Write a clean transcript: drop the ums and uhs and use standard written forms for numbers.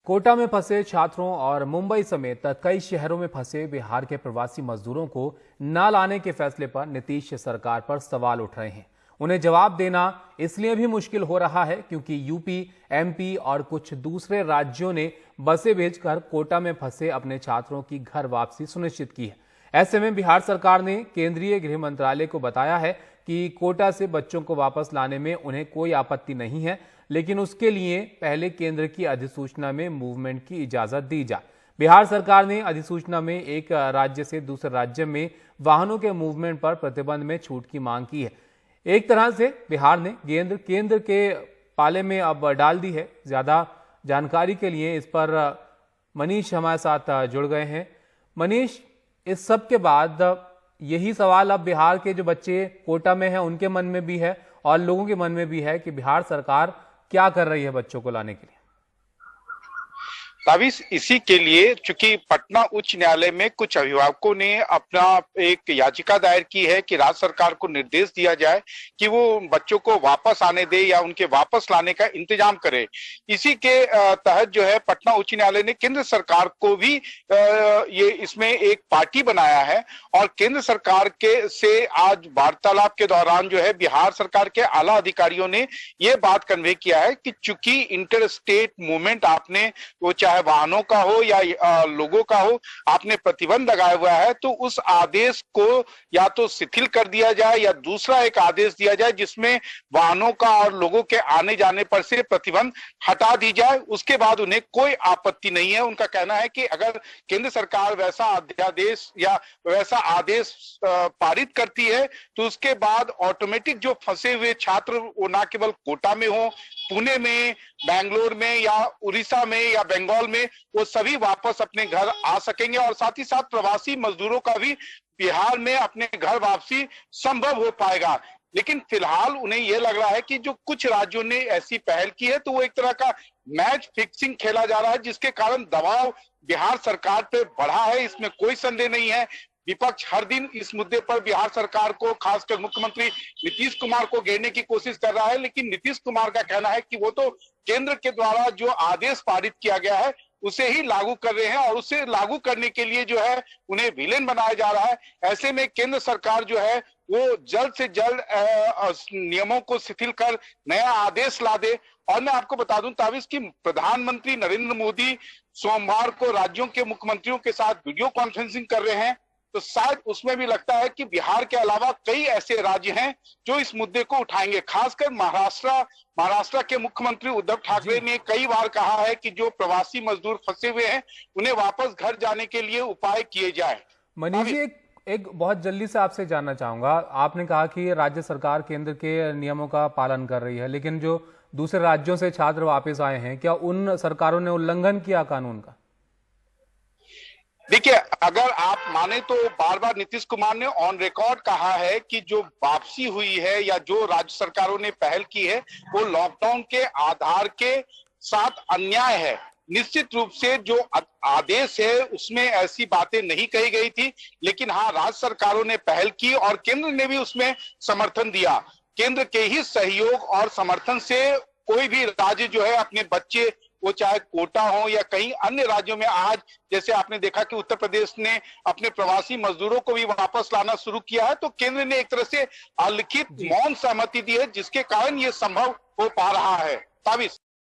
कोटा में फंसे छात्रों और मुंबई समेत कई शहरों में फंसे बिहार के प्रवासी मजदूरों को न लाने के फैसले पर नीतीश सरकार पर सवाल उठ रहे हैं। उन्हें जवाब देना इसलिए भी मुश्किल हो रहा है क्योंकि यूपी, एमपी और कुछ दूसरे राज्यों ने बसें भेजकर कोटा में फंसे अपने छात्रों की घर वापसी सुनिश्चित की है। ऐसे में बिहार सरकार ने केंद्रीय गृह मंत्रालय को बताया है कि कोटा से बच्चों को वापस लाने में उन्हें कोई आपत्ति नहीं है, लेकिन उसके लिए पहले केंद्र की अधिसूचना में मूवमेंट की इजाजत दी जाए। बिहार सरकार ने अधिसूचना में एक राज्य से दूसरे राज्य में वाहनों के मूवमेंट पर प्रतिबंध में छूट की मांग की है। एक तरह से बिहार ने केंद्र के पाले में अब डाल दी है। ज्यादा जानकारी के लिए इस पर मनीष हमारे साथ जुड़ गए हैं। मनीष, इस सब के बाद यही सवाल अब बिहार के जो बच्चे कोटा में हैं उनके मन में भी है और लोगों के मन में भी है कि बिहार सरकार क्या कर रही है बच्चों को लाने के लिए। ताबिश इसी के लिए चूंकि पटना उच्च न्यायालय में कुछ अभिभावकों ने अपना एक याचिका दायर की है कि राज्य सरकार को निर्देश दिया जाए कि वो बच्चों को वापस आने दे या उनके वापस लाने का इंतजाम करे। इसी के तहत जो है पटना उच्च न्यायालय ने केंद्र सरकार को भी ये इसमें एक पार्टी बनाया है और केंद्र सरकार के से आज वार्तालाप के दौरान जो है बिहार सरकार के आला अधिकारियों ने ये बात कन्वे किया है कि चूंकि इंटर स्टेट मूवमेंट आपने वो चाहे वाहनों का हो या लोगों का हो आपने प्रतिबंध लगाया हुआ है, तो उस आदेश को या तो शिथिल कर दिया जाए या दूसरा एक आदेश दिया जाए जिसमें वाहनों का और लोगों के आने जाने पर से प्रतिबंध हटा दी जाए। उसके बाद उन्हें कोई आपत्ति नहीं है। उनका कहना है कि अगर केंद्र सरकार वैसा अध्यादेश या वैसा आदेश पारित करती है तो उसके बाद ऑटोमेटिक जो फंसे हुए छात्र वो ना केवल कोटा में हो, पुणे में, बेंगलोर में या उड़ीसा में या बंगाल में, वो सभी वापस अपने घर आ सकेंगे और साथ ही साथ प्रवासी मजदूरों का भी बिहार में अपने घर वापसी संभव हो पाएगा। लेकिन फिलहाल उन्हें यह लग रहा है कि जो कुछ राज्यों ने ऐसी पहल की है तो वो एक तरह का मैच फिक्सिंग खेला जा रहा है, जिसके कारण दबाव बिहार सरकार पे बढ़ा है। इसमें कोई संदेह नहीं है। विपक्ष हर दिन इस मुद्दे पर बिहार सरकार को, खासकर मुख्यमंत्री नीतीश कुमार को घेरने की कोशिश कर रहा है, लेकिन नीतीश कुमार का कहना है कि वो तो केंद्र के द्वारा जो आदेश पारित किया गया है उसे ही लागू कर रहे हैं और उसे लागू करने के लिए जो है उन्हें विलेन बनाया जा रहा है। ऐसे में केंद्र सरकार जो है वो जल्द से जल्द नियमों को शिथिल कर नया आदेश ला दे। और मैं आपको बता दूं ताबिश की प्रधानमंत्री नरेंद्र मोदी सोमवार को राज्यों के मुख्यमंत्रियों के साथ वीडियो कॉन्फ्रेंसिंग कर रहे हैं, तो शायद उसमें भी लगता है कि बिहार के अलावा कई ऐसे राज्य हैं जो इस मुद्दे को उठाएंगे। खासकर महाराष्ट्र के मुख्यमंत्री उद्धव ठाकरे ने कई बार कहा है कि जो प्रवासी मजदूर फंसे हुए हैं उन्हें वापस घर जाने के लिए उपाय किए जाए। मनीष जी, एक बहुत जल्दी से आपसे जानना चाहूंगा, आपने कहा कि राज्य सरकार केंद्र के नियमों का पालन कर रही है, लेकिन जो दूसरे राज्यों से छात्र वापस आए हैं, क्या उन सरकारों ने उल्लंघन किया कानून का? देखिए, अगर आप माने तो बार बार नीतीश कुमार ने ऑन रिकॉर्ड कहा है कि जो वापसी हुई है या जो राज्य सरकारों ने पहल की है वो लॉकडाउन के आधार के साथ अन्याय है। निश्चित रूप से जो आदेश है उसमें ऐसी बातें नहीं कही गई थी, लेकिन हाँ, राज्य सरकारों ने पहल की और केंद्र ने भी उसमें समर्थन दिया। केंद्र के ही सहयोग और समर्थन से कोई भी राज्य जो है अपने बच्चे, वो चाहे कोटा हो या कहीं अन्य राज्यों में, आज जैसे आपने देखा कि उत्तर प्रदेश ने अपने प्रवासी मजदूरों को भी वापस लाना शुरू किया है, तो केंद्र ने एक तरह से अलिखित मौन सहमति दी है जिसके कारण ये संभव हो पा रहा है। ताबिश।